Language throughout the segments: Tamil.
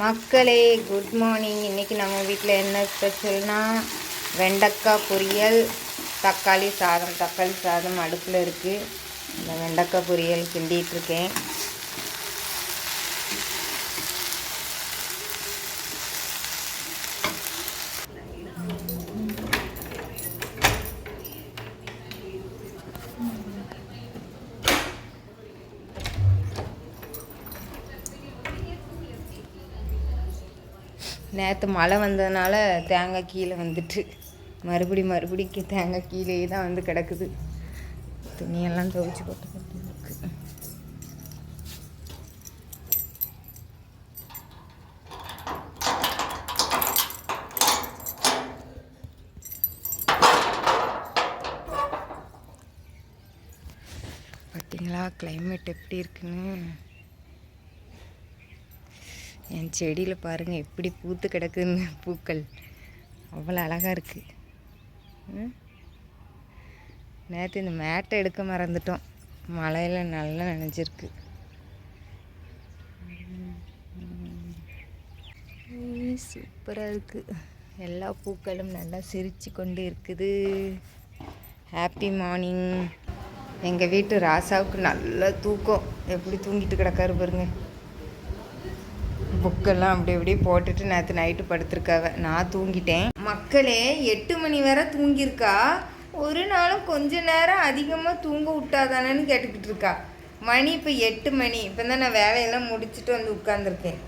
மக்களே குட் மார்னிங். இன்றைக்கி நம்ம வீட்டில் என்ன ஸ்பெஷல்னால் வெண்டைக்காய் பொரியல், தக்காளி சாதம் அடுப்பில் இருக்குது. இந்த வெண்டைக்காய் பொரியல் கிண்டிகிட்ருக்கேன். நேற்று மழை வந்ததுனால தேங்காய் கீழே வந்துட்டு மறுபடிக்கு தேங்காய் கீழே தான் வந்து கிடக்குது. துணியெல்லாம் துவைச்சி போட்டு இருக்கு. பார்த்தீங்களா கிளைமேட் எப்படி இருக்குன்னு? என் செடியில் பாருங்கள் எப்படி பூத்து கிடக்குன்னு. பூக்கள் அவ்வளோ அழகாக இருக்குது. நேற்று இந்த மேட்டை எடுக்க மறந்துட்டோம், மழையில் நல்லா நனைஞ்சிருக்கு. சூப்பராக இருக்குது. எல்லா பூக்களும் நல்லா சிரித்து கொண்டு இருக்குது. Happy morning. எங்கள் வீட்டு ராசாவுக்கு நல்ல தூக்கம். எப்படி தூங்கிட்டு கிடக்காரு பாருங்க. புக்கெல்லாம் அப்படி போட்டுட்டு நேற்று நைட்டு படுத்திருக்காவ. நான் தூங்கிட்டேன். மக்களே 8 மணி வரை தூங்கியிருக்கா. ஒரு நாளும் கொஞ்ச நேரம் அதிகமாக தூங்க விட்டாதானேன்னு கேட்டுக்கிட்டு இருக்கா. மணி இப்போ 8 மணி. இப்போ தான் நான் வேலையெல்லாம் முடிச்சுட்டு வந்து உட்காந்துருக்கேன்.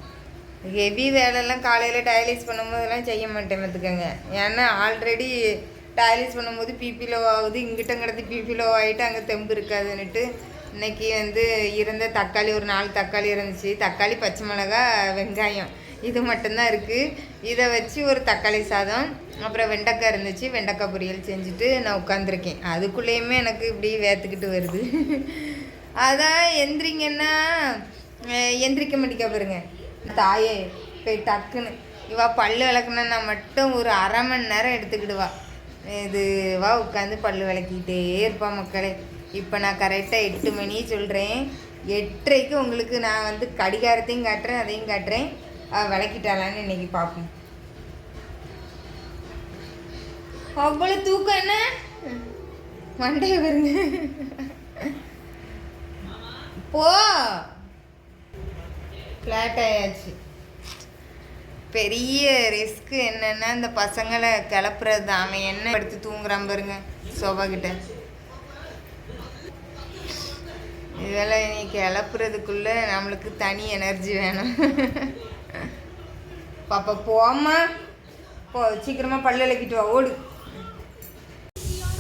ஹெவி வேலையெல்லாம் காலையில் டயலைஸ் பண்ணும்போதெல்லாம் செய்ய மாட்டேன் பார்த்துக்கோங்க. ஏன்னா ஆல்ரெடி டயலைஸ் பண்ணும்போது பிபி லோ ஆகுது. இங்கிட்ட கிடந்து பிபி லோ ஆகிட்டு அங்கே தெம்பு இருக்காதுன்னுட்டு இன்றைக்கி இருந்த தக்காளி ஒரு 4 தக்காளி இருந்துச்சு. தக்காளி, பச்சை மிளகா, வெங்காயம் இது மட்டும்தான் இருக்குது. இதை வச்சு ஒரு தக்காளி சாதம், அப்புறம் வெண்டைக்காய் இருந்துச்சு, வெண்டைக்காய் பொரியல் செஞ்சுட்டு நான் உட்காந்துருக்கேன். அதுக்குள்ளேயுமே எனக்கு இப்படி வேத்துக்கிட்டு வருது. அதான் எந்திரிங்கன்னா எந்திரிக்க மாட்டேங்க பாருங்க. தாயே போய் டக்குன்னு இவா பல்லு விளக்குனா மட்டும் ஒரு அரை மணி நேரம் எடுத்துக்கிடுவா. இதுவா உட்காந்து பல்லு விளக்கிக்கிட்டே இருப்பா மக்களே. இப்போ நான் கரெக்டாக 8 மணி சொல்கிறேன். 8:30க்கு உங்களுக்கு நான் கடிகாரத்தையும் காட்டுறேன், அதையும் காட்டுறேன். விளக்கிட்டாலான்னு இன்றைக்கி பார்ப்போம். அவ்வளோ தூக்கம் என்ன மண்டைய வருங்க. போ ஃப்ளாட் ஆயாச்சு. பெரிய ரிஸ்க்கு என்னென்னா இந்த பசங்களை கிளப்புறது தான். அவன் என்ன எடுத்து தூங்குறான் பாருங்க சோபா கிட்ட. இதெல்லாம் நீ கிளப்புறதுக்குள்ளே நம்மளுக்கு தனி எனர்ஜி வேணும். பாப்பா போம்மா, போ சீக்கிரமாக பல்லு விளக்கிட்டு வா, ஓடு.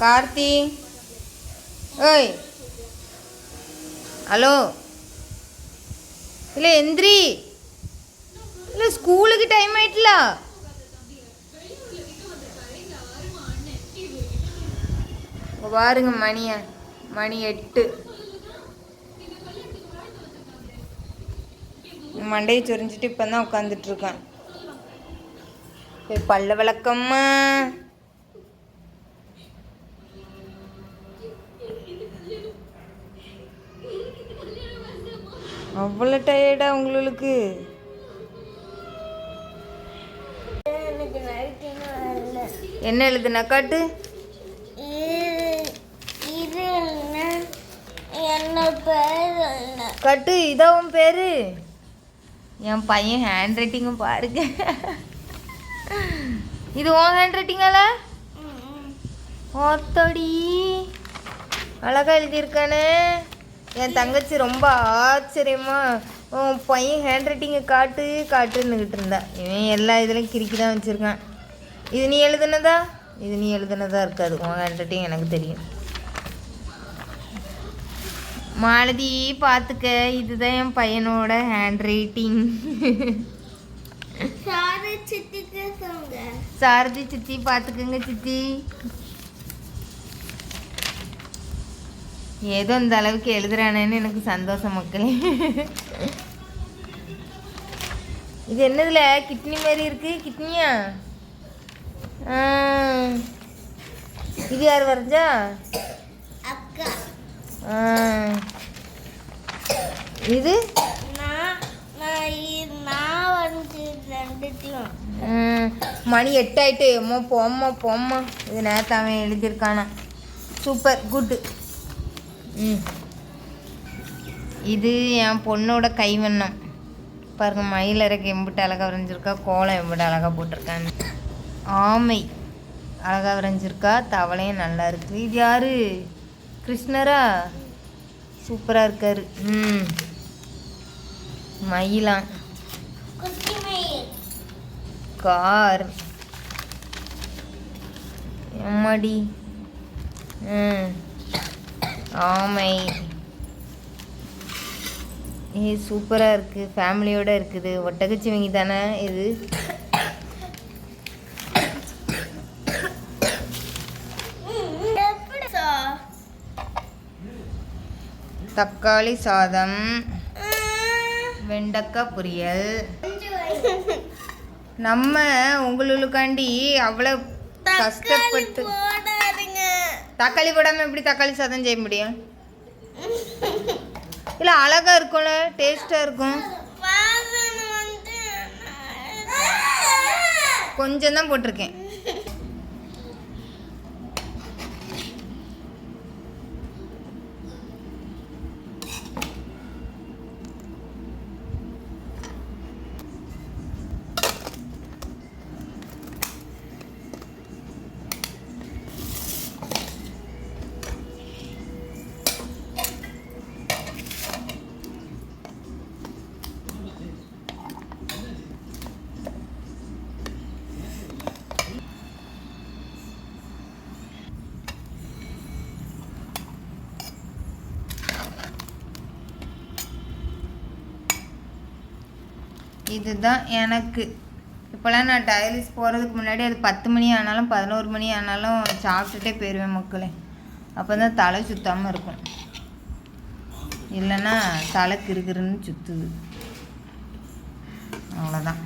கார்த்தி, ஓய், ஹலோ, இல்லை எந்திரி, இல்லை ஸ்கூலுக்கு டைம் ஆயிட்டல. பாருங்க மணி 8. மண்டையை சொரிஞ்சிட்டு இப்போ தான் உட்காந்துட்ருக்கேன். போய் பல்ல விளக்கம்மா. அவ்வளோ டயர்டா உங்களுக்கு? என்ன எழுதுனா காட்டு. கட்டு இதான் உன் பேரு. என் பையன் ஹேண்ட் ரைட்டிங்கும் பாருங்க. இது உன் ஹேண்ட் ரைட்டிங்கால? ஓத்தடி அழகா எழுதியிருக்கானே. என் தங்கச்சி ரொம்ப ஆச்சரியமா உன் பையன் ஹேண்ட் ரைட்டிங்கை காட்டுன்னுக்கிட்டு இருந்தா. இவன் எல்லா இதுலையும் கிறுக்கி தான் வச்சுருக்கான். இது நீ எழுதுனதா இருக்காது. உன் ஹேண்ட் ரைட்டிங் எனக்கு தெரியும். மாலதி பார்த்துக்க, இதுதான் என் பையனோட ஹேண்ட் ரைட்டிங். சாரதி சித்தி பார்த்துக்குங்க சித்தி. ஏதோ இந்த அளவுக்கு எழுதுறானேன்னு எனக்கு சந்தோஷம் மக்களே. இது என்னதுல கிட்னி மாதிரி இருக்கு? கிட்னியா? இது யார் வரைஞ்சா? இது நான் வந்து மணி 8 ஆயிட்டு. அம்மா போம்மா போம்மா. இது நேற்று அவன் எழுதியிருக்கானா. Super good. இது என் பொண்ணோட கைவண்ணம் பாருங்க. மயிலறைக்கு எம்பிட்டு அழகாக வரைஞ்சிருக்கா, கோலம் எம்பிட்டு அழகாக போட்டிருக்கான்னு. ஆமை அழகாக வரைஞ்சிருக்கா, தவளையும் நல்லா இருக்குது. இது யார்? கிருஷ்ணரா? சூப்பராக இருக்கார். மயிலாம் கார் எம்மாடி. ஆமை சூப்பராக இருக்குது. ஃபேமிலியோடு இருக்குது. ஒட்டகச்சிவங்கி தானே இது? தக்காளி சாதம், வெண்டைக்காய் பொரியல். நம்ம உங்களுக்காண்டி அவ்வளோ கஷ்டப்பட்டு தக்காளி போடாமல் எப்படி தக்காளி சாதம் செய்ய முடியும்? இல்லை அழகாக இருக்கும்ல, டேஸ்ட்டாக இருக்கும். கொஞ்சம் தான் போட்டிருக்கேன். இதுதான் எனக்கு. இப்போலாம் நான் டயலிஸ் போகிறதுக்கு முன்னாடி அது 10 மணி ஆனாலும் 11 மணி ஆனாலும் சாப்பிட்டுட்டே போயிடுவேன் மக்களே. அப்போ தான் தலை சுத்தாமல் இருக்கும். இல்லைன்னா தலை கிறுகிறுன்னு சுற்றுது. அவ்வளோதான்.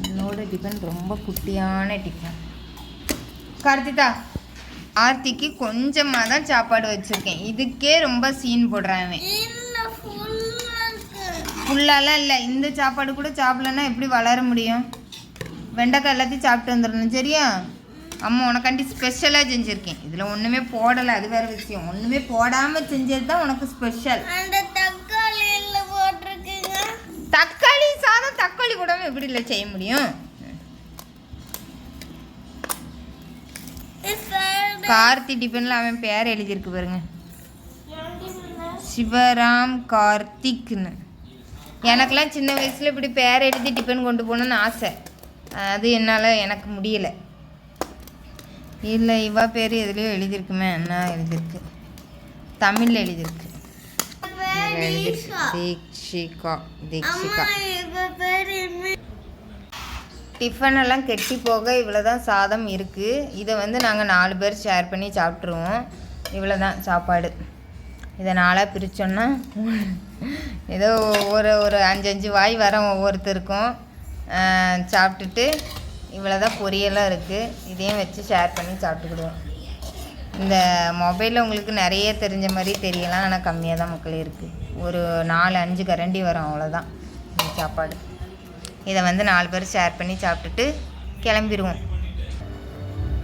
என்னோட டிஃபன் ரொம்ப குட்டியான டிஃபன். கார்த்திகா, ஆர்த்திக்கு கொஞ்சமாக தான் சாப்பாடு வச்சுருக்கேன். இதுக்கே ரொம்ப சீன் போடுறான். ஃபுல்லாலாம் இல்லை. இந்த சாப்பாடு கூட சாப்பிட்லன்னா எப்படி வளர முடியும்? வெண்டைக்காய் எல்லாத்தையும் சாப்பிட்டு வந்துடணும். சரியா? அம்மா உனக்காண்டி ஸ்பெஷலாக செஞ்சுருக்கேன். இதில் ஒன்றுமே போடலை, அது வேறு விஷயம். ஒன்றுமே போடாமல் செஞ்சது தான் உனக்கு ஸ்பெஷல். தக்காளி சாதம் தக்காளி கூடாமல் எப்படி இல்லை செய்ய முடியும்? கார்த்தி டிஃபனில் அவன் பேர் எழுதியிருக்கு பாருங்க, சிவராம் கார்த்திக்னு. எனக்கெல்லாம் சின்ன வயசில் இப்படி பேர் எழுதி டிஃபன் கொண்டு போகணுன்னு ஆசை. அது எனக்கு முடியலை. இல்லை இவா பேர் எதுலேயோ எழுதியிருக்குமே. என்ன எழுதியிருக்கு? தமிழில் எழுதியிருக்கு. தீக்ஷிகா. டிஃபன் எல்லாம் கெட்டி போக இவ்வளோ தான் சாதம் இருக்குது. இதை நாங்கள் 4 பேர் ஷேர் பண்ணி சாப்பிட்ருவோம். இவ்வளோ தான் சாப்பாடு. இதை 4ஆக பிரித்தோன்னா ஏதோ ஒரு 5 வாய் வரோம் ஒவ்வொருத்தருக்கும். சாப்பிட்டுட்டு இவ்வளோ தான் பொரியெல்லாம் இருக்குது. இதையும் வச்சு ஷேர் பண்ணி சாப்பிட்டுக்கிடுவோம். இந்த மொபைலில் உங்களுக்கு நிறைய தெரிஞ்ச மாதிரி தெரியலாம், ஆனால் கம்மியாக தான் மக்கள் இருக்குது. ஒரு 4-5 கரண்டி வரும், அவ்வளோதான் இந்த சாப்பாடு. இதை 4 பேர் ஷேர் பண்ணி சாப்பிட்டுட்டு கிளம்பிடுவோம்.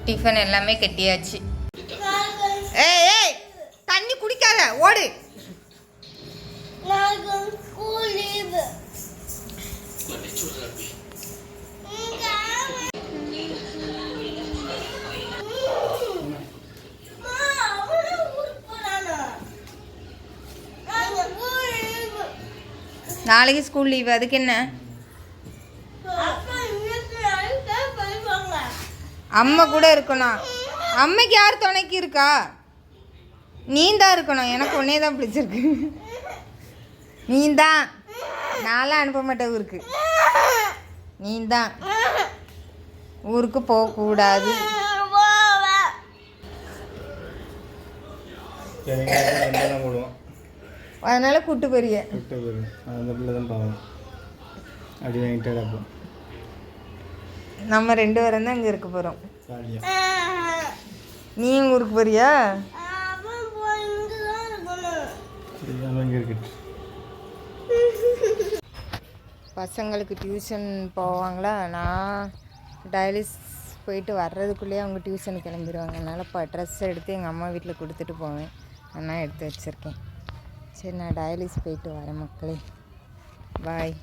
டிஃபன் எல்லாமே கட்டியாச்சு. ஏய் தண்ணி குடிக்காத, ஓடு. நாளைக்கு ஸ்கூல் லீவு. அதுக்கு என்ன? அம்மா கூட இருக்கணும். அம்மைக்கு யார் துணைக்கு இருக்கா? நீ தான் இருக்கணும். எனக்கு ஒன்னே தான் பிடிச்சிருக்கு. நீ தான். நான்லாம் அனுப்ப மாட்டேன் ஊருக்கு. நீ தான். ஊருக்கு போகக்கூடாது. அதனால கூட்டு போறிய. அந்த பிள்ளை தான் பாவம். அப்படி வாங்கிட்டு நம்ம 2 பேரும் தான் இங்கே இருக்க போகிறோம். நீ ஊருக்கு போறியா? பசங்களுக்கு டியூஷன் போவாங்களா, நான் டயலிஸ் போயிட்டு வர்றதுக்குள்ளேயே அவங்க டியூஷன் கிளம்பிடுவாங்க. அதனால் இப்போ ட்ரெஸ் எடுத்து எங்கள் அம்மா வீட்டில் கொடுத்துட்டு போவேன். நான் எடுத்து வச்சுருக்கேன். சரி, நான் டயலிஸ் போயிட்டு வரேன் மக்களே. பாய்.